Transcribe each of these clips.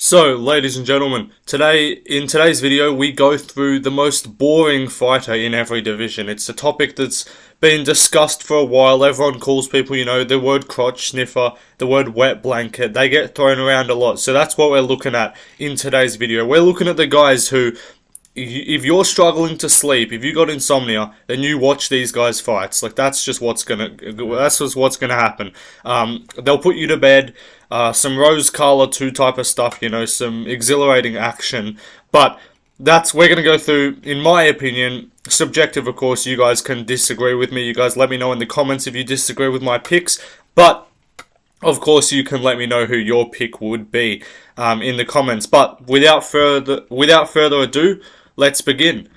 So, ladies and gentlemen, in today's video, we go through the most boring fighter in every division. It's a topic that's been discussed for a while. Everyone calls people, the word crotch sniffer, the word wet blanket. They get thrown around a lot. So that's what we're looking at in today's video. We're looking at the guys who, if you're struggling to sleep, if you got insomnia, then you watch these guys' fights. Like that's just what's gonna happen. They'll put you to bed. Some Rose Color 2 type of stuff, some exhilarating action. But we're going to go through, in my opinion, subjective, of course. You guys can disagree with me. You guys let me know in the comments if you disagree with my picks. But, of course, you can let me know who your pick would be in the comments. But without further ado, let's begin.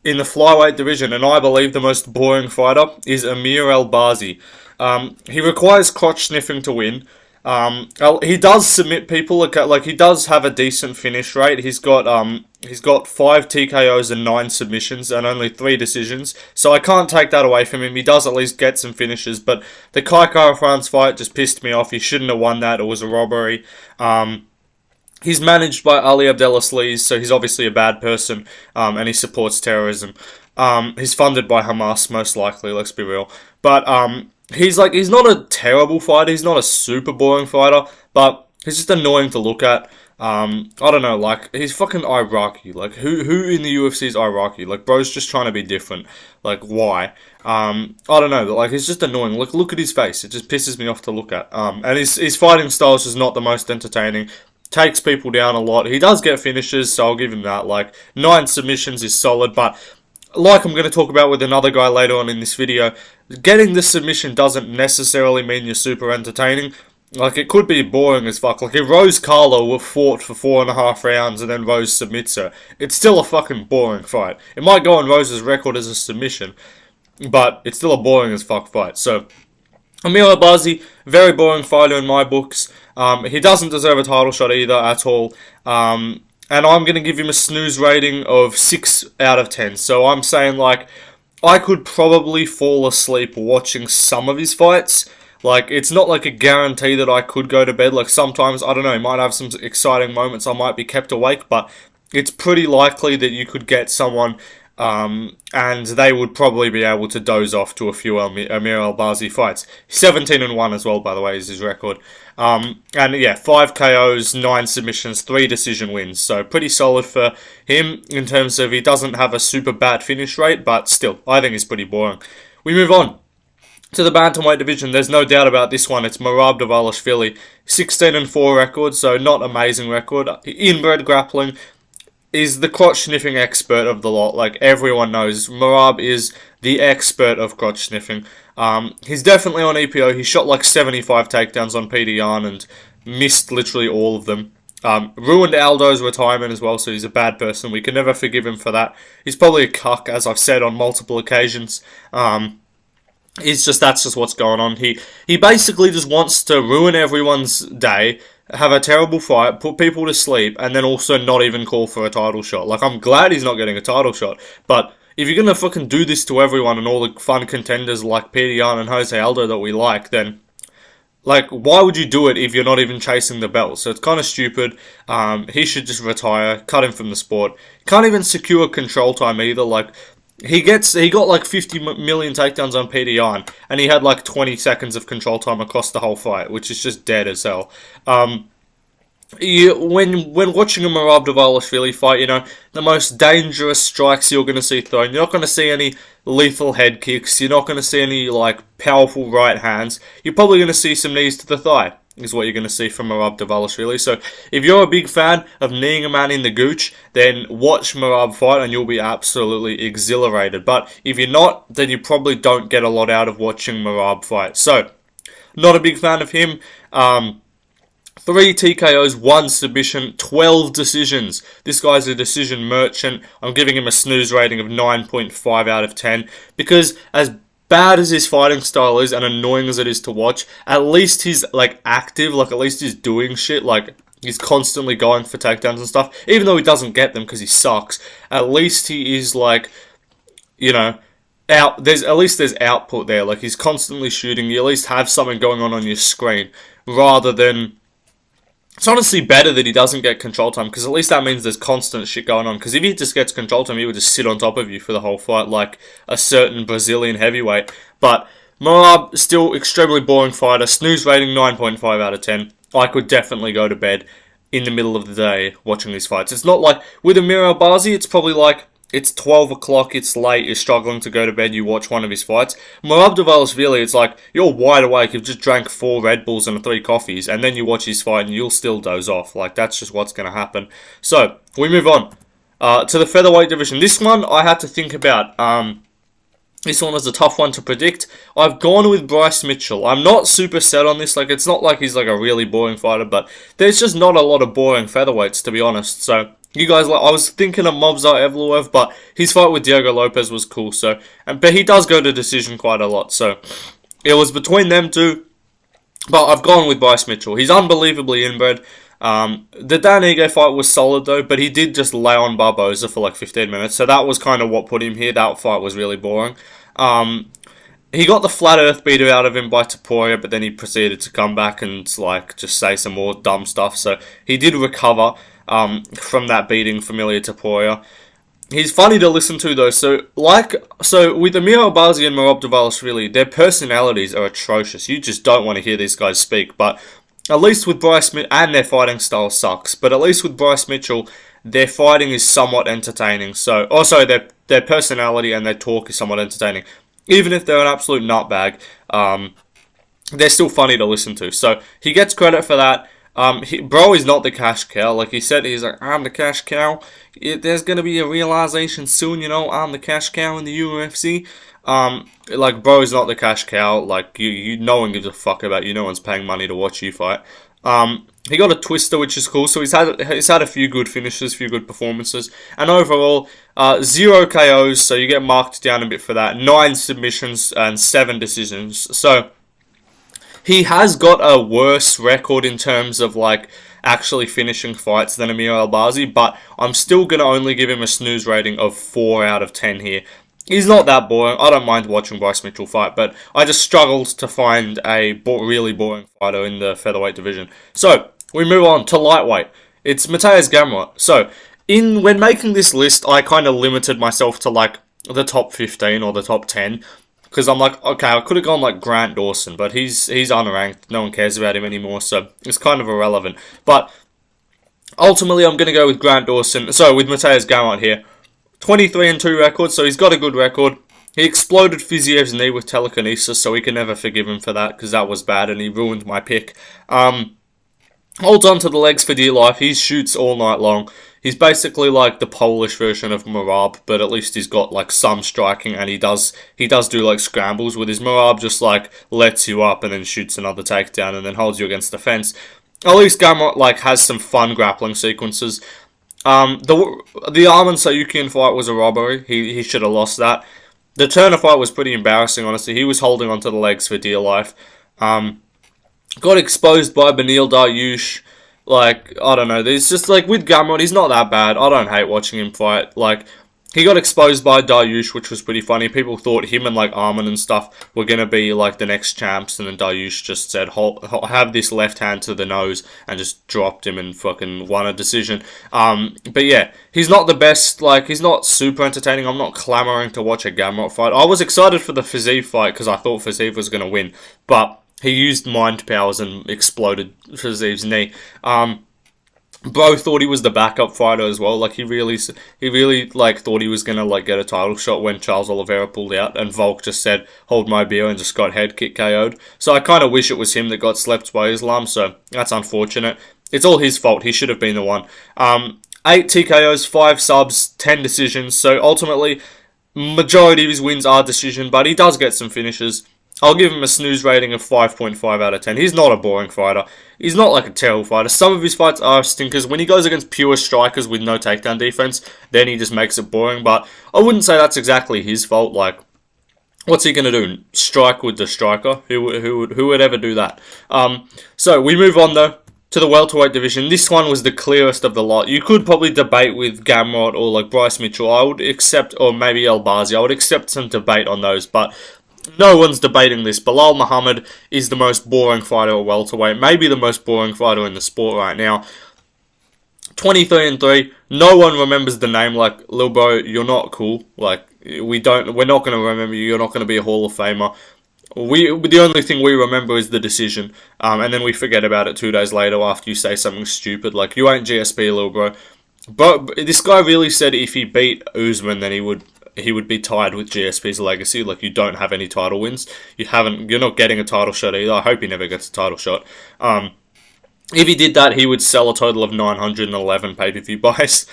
In the flyweight division, and I believe the most boring fighter is Amir Albazi. He requires crotch sniffing to win. He does submit people, like he does have a decent finish rate. He's got 5 TKOs and 9 submissions and only 3 decisions. So I can't take that away from him. He does at least get some finishes, but the Kai Kara-France fight just pissed me off. He shouldn't have won that. It was a robbery. He's managed by Ali Abdelaziz, so he's obviously a bad person, and he supports terrorism. He's funded by Hamas, most likely, let's be real. But, he's not a terrible fighter, he's not a super boring fighter, but he's just annoying to look at. I don't know, he's fucking Iraqi. Who in the UFC is Iraqi? Bro's just trying to be different. Why? I don't know, he's just annoying. Look at his face, it just pisses me off to look at. And his fighting style is just not the most entertaining. Takes people down a lot. He does get finishes, so I'll give him that. 9 submissions is solid, but like I'm going to talk about with another guy later on in this video, getting the submission doesn't necessarily mean you're super entertaining. It could be boring as fuck. If Rose Carlo were fought for 4.5 rounds and then Rose submits her, it's still a fucking boring fight. It might go on Rose's record as a submission, but it's still a boring as fuck fight. So, Amir Albazi, very boring fighter in my books. He doesn't deserve a title shot either at all. And I'm going to give him a snooze rating of 6 out of 10. So I'm saying, I could probably fall asleep watching some of his fights. It's not a guarantee that I could go to bed. Sometimes, I don't know, he might have some exciting moments. I might be kept awake. But it's pretty likely that you could get someone, and they would probably be able to doze off to a few Amir Albazi fights. 17-1 as well, by the way, is his record. And yeah, 5 KOs, 9 submissions, 3 decision wins. So pretty solid for him in terms of he doesn't have a super bad finish rate, but still, I think he's pretty boring. We move on to the bantamweight division. There's no doubt about this one. It's Merab Dvalishvili, 16-4 record, so not amazing record. Inbred grappling. Is the crotch sniffing expert of the lot. Everyone knows, Merab is the expert of crotch sniffing. He's definitely on EPO. He shot 75 takedowns on PDR and missed literally all of them. Ruined Aldo's retirement as well, so he's a bad person. We can never forgive him for that. He's probably a cuck, as I've said on multiple occasions. That's just what's going on. He basically just wants to ruin everyone's day, have a terrible fight, put people to sleep, and then also not even call for a title shot. I'm glad he's not getting a title shot, but if you're gonna fucking do this to everyone and all the fun contenders like PDR and Jose Aldo that we like, then, why would you do it if you're not even chasing the belt? So it's kind of stupid. He should just retire, cut him from the sport. Can't even secure control time either. He got 50 million takedowns on PDR, and he had 20 seconds of control time across the whole fight, which is just dead as hell. When watching a Merab Dvalishvili fight, the most dangerous strikes you're going to see thrown. You're not going to see any lethal head kicks. You're not going to see any powerful right hands. You're probably going to see some knees to the thigh, is what you're going to see from Merab Dvalishvili. So if you're a big fan of kneeing a man in the gooch, then watch Merab fight and you'll be absolutely exhilarated. But if you're not, then you probably don't get a lot out of watching Merab fight. So, not a big fan of him. 3 TKOs, 1 submission, 12 decisions. This guy's a decision merchant. I'm giving him a snooze rating of 9.5 out of 10. Because as bad as his fighting style is and annoying as it is to watch, at least he's active, at least he's doing shit, he's constantly going for takedowns and stuff, even though he doesn't get them because he sucks. At least he is there's output there, he's constantly shooting. You at least have something going on your screen, rather than It's honestly better that he doesn't get control time, because at least that means there's constant shit going on. Because if he just gets control time, he would just sit on top of you for the whole fight like a certain Brazilian heavyweight. But Merab, still extremely boring fighter. Snooze rating 9.5 out of 10. I could definitely go to bed in the middle of the day watching these fights. It's not like with Amir Albazi, it's probably like it's 12 o'clock, it's late, you're struggling to go to bed, you watch one of his fights. Merab Dvalishvili, it's like you're wide awake, you've just drank 4 Red Bulls and 3 coffees, and then you watch his fight and you'll still doze off. Like, that's just what's going to happen. So, we move on to the featherweight division. This one I had to think about. This one was a tough one to predict. I've gone with Bryce Mitchell. I'm not super set on this. Like, it's not like he's like a really boring fighter, but there's just not a lot of boring featherweights, to be honest. So, you guys, like, I was thinking of Movsar Evloev, but his fight with Diego Lopez was cool. So, but he does go to decision quite a lot. So, it was between them two, but I've gone with Bryce Mitchell. He's unbelievably inbred. The Dan Ige fight was solid though, but he did just lay on Barboza for like 15 minutes, so that was kind of what put him here. That fight was really boring. He got the flat earth beater out of him by Topuria, but then he proceeded to come back and like just say some more dumb stuff, so he did recover from that beating from Ilia Topuria. He's funny to listen to though, so with Amir Albazi and Merab Dvalishvili, their personalities are atrocious. You just don't want to hear these guys speak, but at least with Bryce Mitchell, and their fighting style sucks, but at least with Bryce Mitchell, their fighting is somewhat entertaining. So, also their personality and their talk is somewhat entertaining. Even if they're an absolute nutbag, they're still funny to listen to. So, he gets credit for that. Bro is not the cash cow. Like he said, he's like, I'm the cash cow. There's going to be a realization soon, I'm the cash cow in the UFC. Like, bro is not the cash cow. Like, no one gives a fuck about you. No one's paying money to watch you fight. He got a twister, which is cool. So he's had a few good finishes, a few good performances. And overall, 0 KOs. So you get marked down a bit for that. 9 submissions and 7 decisions. So he has got a worse record in terms of, like, actually finishing fights than Amir Albazi. But I'm still going to only give him a snooze rating of 4 out of 10 here. He's not that boring. I don't mind watching Bryce Mitchell fight, but I just struggled to find a really boring fighter in the featherweight division. So, we move on to lightweight. It's Mateusz Gamrot. So, when making this list, I kind of limited myself to, like, the top 15 or the top 10. Because I'm like, okay, I could have gone like Grant Dawson, but he's unranked. No one cares about him anymore, so it's kind of irrelevant. But ultimately, I'm going to go with Grant Dawson. So, with Mateusz Gamrot here. 23-2 record, so he's got a good record. He exploded Fiziev's knee with telekinesis, so we can never forgive him for that, because that was bad, and he ruined my pick. Holds on to the legs for dear life. He shoots all night long. He's basically like the Polish version of Merab, but at least he's got like some striking, and he does do like scrambles with his Merab, just like lets you up and then shoots another takedown and then holds you against the fence. At least Gamrot like has some fun grappling sequences. The Arman Sayukian fight was a robbery. He should have lost that. The Turner fight was pretty embarrassing, honestly. He was holding onto the legs for dear life. Got exposed by Beneil Dariush. Like, I don't know. There's just, like, with Gamrot, he's not that bad. I don't hate watching him fight. Like, he got exposed by Dariush, which was pretty funny. People thought him and, like, Arman and stuff were going to be, like, the next champs. And then Dariush just said, have this left hand to the nose, and just dropped him and fucking won a decision. But yeah, he's not the best. Like, he's not super entertaining. I'm not clamoring to watch a Gamrot fight. I was excited for the Fiziev fight because I thought Fiziev was going to win. But he used mind powers and exploded Fiziev's knee. Bro thought he was the backup fighter as well. Like, he really like thought he was gonna like get a title shot when Charles Oliveira pulled out, and Volk just said, "Hold my beer," and just got head kick KO'd. So I kind of wish it was him that got slept by Islam. So that's unfortunate. It's all his fault. He should have been the one. 8 TKOs, 5 subs, 10 decisions. So ultimately, majority of his wins are decision, but he does get some finishes. I'll give him a snooze rating of 5.5 out of 10. He's not a boring fighter. He's not like a terrible fighter. Some of his fights are stinkers. When he goes against pure strikers with no takedown defense, then he just makes it boring. But I wouldn't say that's exactly his fault. Like, what's he going to do? Strike with the striker? Who would ever do that? So we move on, though, to the welterweight division. This one was the clearest of the lot. You could probably debate with Gamrot or like Bryce Mitchell. I would accept, or maybe Albazi. I would accept some debate on those, but no one's debating this. Belal Muhammad is the most boring fighter at welterweight, maybe the most boring fighter in the sport right now. 23-3. No one remembers the name. Like, lil bro, you're not cool. Like, we're not going to remember you. You're not going to be a Hall of Famer. The only thing we remember is the decision, and then we forget about it 2 days later after you say something stupid. Like, you ain't GSP, lil bro. But this guy really said if he beat Usman, then he would be tied with GSP's legacy. Like, you don't have any title wins. You're not getting a title shot either. I hope he never gets a title shot. If he did that, he would sell a total of 911 pay-per-view buys.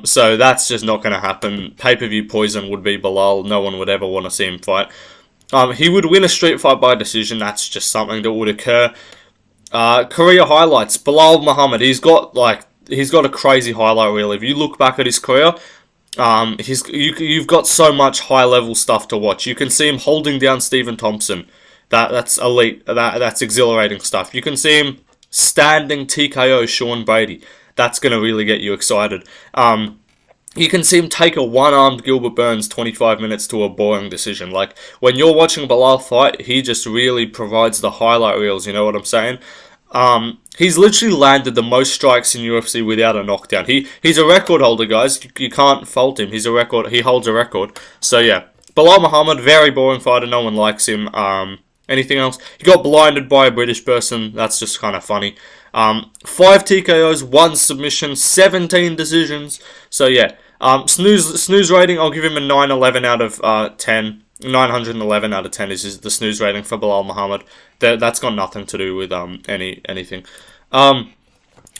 So that's just not going to happen. Pay-per-view poison would be Belal. No one would ever want to see him fight. He would win a street fight by decision. That's just something that would occur. Career highlights. Belal Muhammad. He's got a crazy highlight reel. If you look back at his career, you've got so much high-level stuff to watch. You can see him holding down Stephen Thompson. That's elite. That's exhilarating stuff. You can see him standing TKO Sean Brady. That's going to really get you excited. You can see him take a one-armed Gilbert Burns 25 minutes to a boring decision. Like, when you're watching Belal fight, he just really provides the highlight reels, you know what I'm saying? He's literally landed the most strikes in UFC without a knockdown. He's a record holder, guys. You can't fault him. He holds a record. So, yeah. Belal Muhammad, very boring fighter. No one likes him. Anything else? He got blinded by a British person. That's just kind of funny. 5 TKOs, 1 submission, 17 decisions. So, yeah. Snooze rating, I'll give him a 911 out of 10. 911 out of 10 is the snooze rating for Belal Muhammad. That's got nothing to do with anything.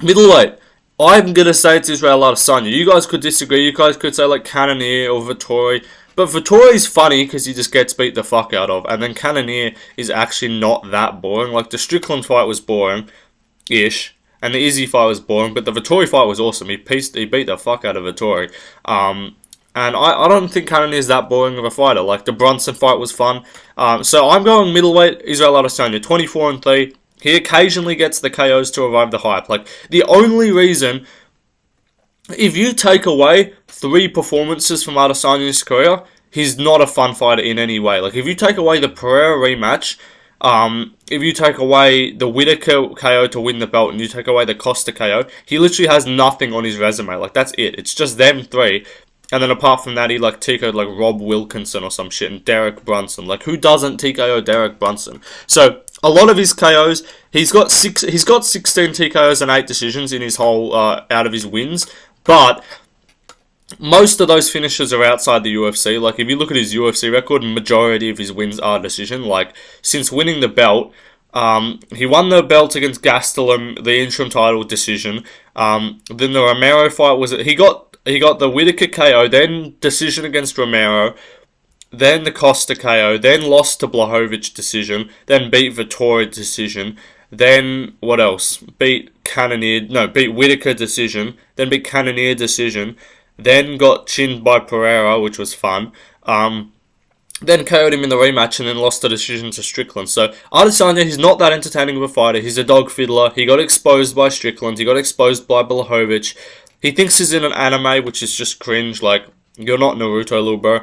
Middleweight, I'm going to say it's Israel Adesanya. You guys could disagree. You guys could say like Cannonier or Vettori. But Vettori's funny because he just gets beat the fuck out of. And then Cannonier is actually not that boring. Like, the Strickland fight was boring-ish. And the Izzy fight was boring. But the Vettori fight was awesome. He beat the fuck out of Vettori. And I don't think Cannonier is that boring of a fighter. Like, the Brunson fight was fun. So I'm going middleweight, Israel Adesanya, 24-3. He occasionally gets the KOs to revive the hype. Like, the only reason, if you take away 3 performances from Adesanya's career, he's not a fun fighter in any way. Like, if you take away the Pereira rematch, if you take away the Whittaker KO to win the belt, and you take away the Costa KO, he literally has nothing on his resume. Like, that's it. It's just them 3. And then apart from that, he like TKO'd like Rob Wilkinson or some shit, and Derek Brunson. Like, who doesn't TKO Derek Brunson? So a lot of his KOs, he's got 16 TKOs and 8 decisions in his whole out of his wins. But most of those finishes are outside the UFC. Like, if you look at his UFC record, majority of his wins are decision. Like, since winning the belt, he won the belt against Gastelum, the interim title decision. Then the Romero fight was he got the Whittaker KO, then decision against Romero, then the Costa KO, then lost to Blachowicz decision, then beat Vettori decision, then what else? Beat Whittaker decision, then beat Cannonier decision, then got chinned by Pereira, which was fun. Then KO'd him in the rematch and then lost the decision to Strickland. So Adesanya, he's not that entertaining of a fighter. He's a dog fiddler. He got exposed by Strickland. He got exposed by Blachowicz. He thinks he's in an anime, which is just cringe. Like, you're not Naruto, little bro.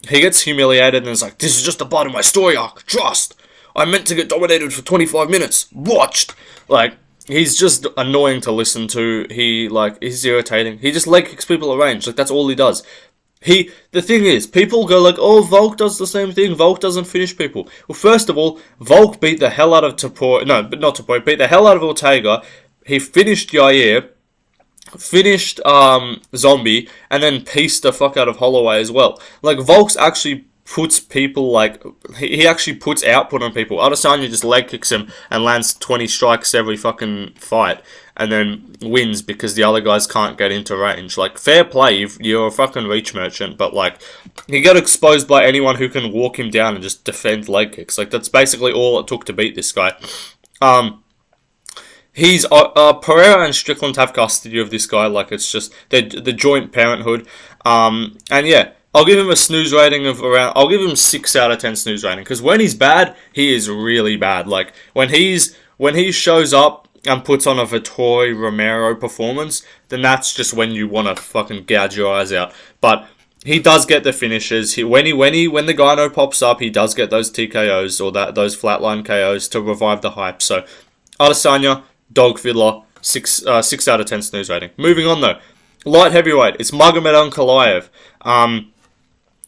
He gets humiliated and is like, this is just the part of my story arc. Trust. I meant to get dominated for 25 minutes. Watched. Like, he's just annoying to listen to. He's irritating. He just leg kicks people at range. Like, that's all he does. The thing is, people go like, oh, Volk does the same thing. Volk doesn't finish people. Well, first of all, Volk beat the hell out of beat the hell out of Ortega. He finished Yair, finished Zombie, and then pieced the fuck out of Holloway as well. Like, Volk's actually puts people, like, he actually puts output on people. Adesanya just leg kicks him and lands 20 strikes every fucking fight, and then wins because the other guys can't get into range. Like, fair play, you're a fucking reach merchant, but, like, he got exposed by anyone who can walk him down and just defend leg kicks. Like, that's basically all it took to beat this guy. He's Pereira and Strickland have custody of this guy. Like, it's just the joint parenthood. And yeah, I'll give him a snooze rating of around. I'll give him 6 out of 10 snooze rating, because when he's bad, he is really bad. Like, when he shows up and puts on a Vettori Romero performance, then that's just when you want to fucking gouge your eyes out. But he does get the finishes. When the gyno pops up, he does get those TKOs or those flatline KOs to revive the hype. So Adesanya, dog fiddler, 6 out of 10 snooze rating. Moving on though, light heavyweight. It's Magomed Ankalaev.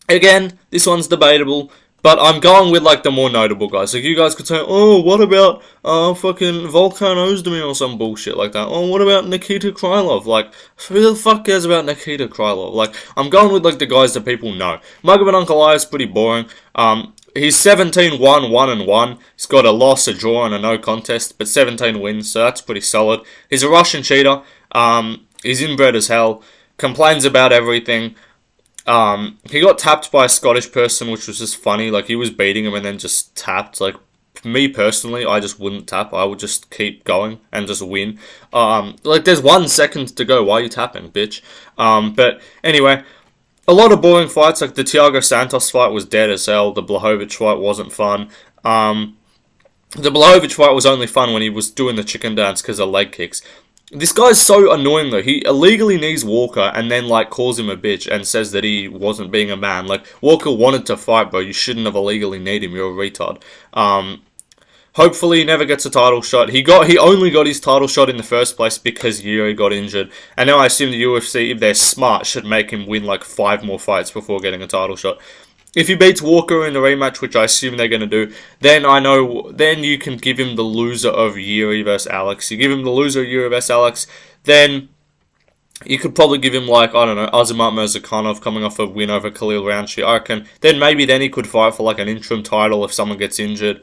Again, this one's debatable, but I'm going with like the more notable guys. Like you guys could say, oh, what about fucking Volkan Ozdemir or some bullshit like that? Oh, what about Nikita Krylov? Like, who the fuck cares about Nikita Krylov? Like, I'm going with like the guys that people know. Magomed Ankalaev's pretty boring. He's 17-1, 1-1. He's got a loss, a draw, and a no contest, but 17 wins, so that's pretty solid. He's a Russian cheater. He's inbred as hell. Complains about everything. He got tapped by a Scottish person, which was just funny. Like, he was beating him and then just tapped. Like, me personally, I just wouldn't tap. I would just keep going and just win. Like, there's 1 second to go. Why are you tapping, bitch? But anyway, a lot of boring fights. Like, the Thiago Santos fight was dead as hell. The Blachowicz fight wasn't fun. The Blachowicz fight was only fun when he was doing the chicken dance because of leg kicks. This guy's so annoying though. He illegally knees Walker and then like calls him a bitch and says that he wasn't being a man. Like, Walker wanted to fight, bro. You shouldn't have illegally kneed him. You're a retard. Hopefully he never gets a title shot. He only got his title shot in the first place because Yuri got injured. And now I assume the UFC, if they're smart, should make him win like 5 more fights before getting a title shot. If he beats Walker in the rematch, which I assume they're going to do, then you can give him the loser of Yuri versus Alex. You give him the loser of Yuri versus Alex, then you could probably give him, like, I don't know, Azamat Murzakanov coming off a win over Khalil Roundtree. I reckon then he could fight for like an interim title if someone gets injured.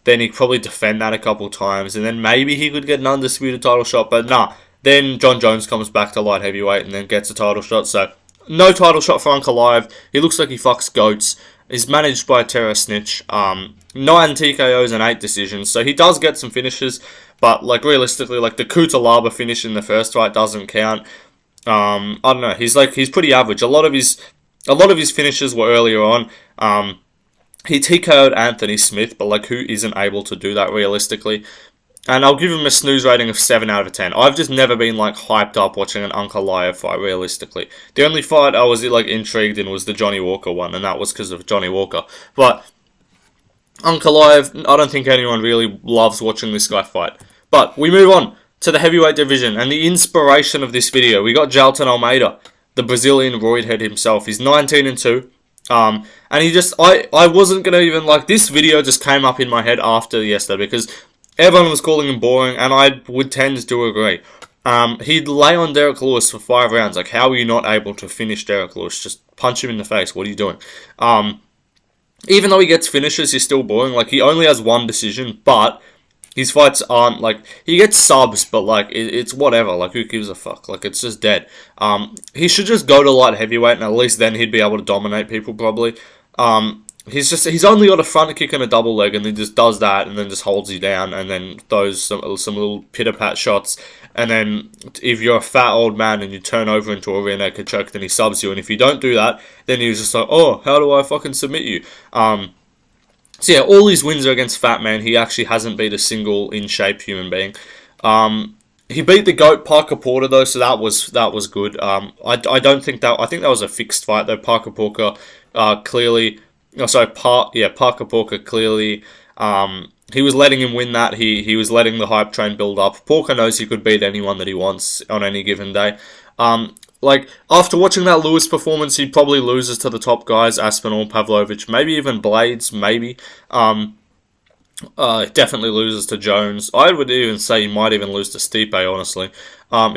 Then he'd probably defend that a couple times, and then maybe he could get an undisputed title shot, but nah. Then John Jones comes back to light heavyweight and then gets a title shot, so no title shot for Ankalaev. He looks like he fucks goats. He's managed by Terra Snitch. 9 TKOs and 8 decisions. So he does get some finishes, but like realistically, like the Kutalaba finish in the first fight doesn't count. I don't know. He's pretty average. A lot of his finishes were earlier on. He TKO'd Anthony Smith, but like who isn't able to do that realistically? And I'll give him a snooze rating of 7 out of 10. I've just never been like hyped up watching an Ankalaev fight, realistically. The only fight I was like intrigued in was the Johnny Walker one, and that was because of Johnny Walker. But Ankalaev, I don't think anyone really loves watching this guy fight. But we move on to the heavyweight division, and the inspiration of this video. We got Jailton Almeida, the Brazilian roidhead himself. He's 19-2. And he just, I wasn't going to even, like, this video just came up in my head after yesterday, because everyone was calling him boring, and I would tend to agree. He'd lay on Derek Lewis for 5 rounds. Like, how are you not able to finish Derek Lewis? Just punch him in the face. What are you doing? Even though he gets finishes, he's still boring. Like, he only has 1 decision, but his fights aren't, like, he gets subs, but, like, it's whatever. Like, who gives a fuck? Like, it's just dead. He should just go to light heavyweight, and at least then he'd be able to dominate people, probably. He's only got a front kick and a double leg, and he just does that, and then just holds you down, and then throws some little pitter-pat shots, and then if you're a fat old man and you turn over into a rear naked choke, then he subs you, and if you don't do that, then he's just like, oh, how do I fucking submit you? So yeah, all his wins are against fat man. He actually hasn't beat a single in-shape human being. He beat the GOAT Parker Porter though, so that was good. I think that was a fixed fight though. Parker Porter clearly. Parker Porter clearly. He was letting him win that. He was letting the hype train build up. Porter knows he could beat anyone that he wants on any given day. Like, after watching that Lewis performance, he probably loses to the top guys, Aspinall, Pavlovich, maybe even Blades, maybe. Definitely loses to Jones. I would even say he might even lose to Stipe, honestly.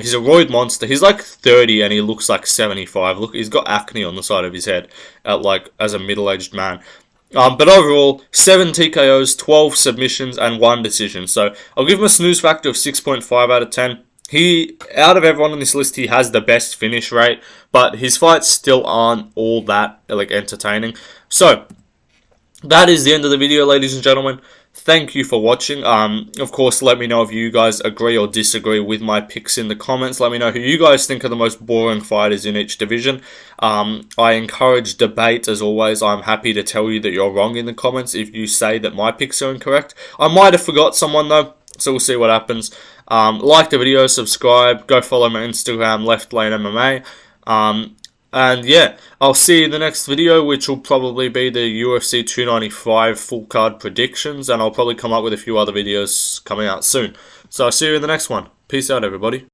He's a roid monster. He's like 30 and he looks like 75. Look, he's got acne on the side of his head, as a middle-aged man. But overall, 7 TKOs, 12 submissions, and 1 decision. So I'll give him a snooze factor of 6.5 out of 10. Out of everyone on this list, he has the best finish rate, but his fights still aren't all that, like, entertaining. So, that is the end of the video, ladies and gentlemen. Thank you for watching. Of course, let me know if you guys agree or disagree with my picks in the comments. Let me know who you guys think are the most boring fighters in each division. I encourage debate, as always. I'm happy to tell you that you're wrong in the comments if you say that my picks are incorrect. I might have forgot someone, though, so we'll see what happens. Like the video, subscribe, go follow my Instagram, Leftlane MMA. And yeah, I'll see you in the next video, which will probably be the UFC 295 full card predictions, and I'll probably come up with a few other videos coming out soon. So I'll see you in the next one. Peace out, everybody.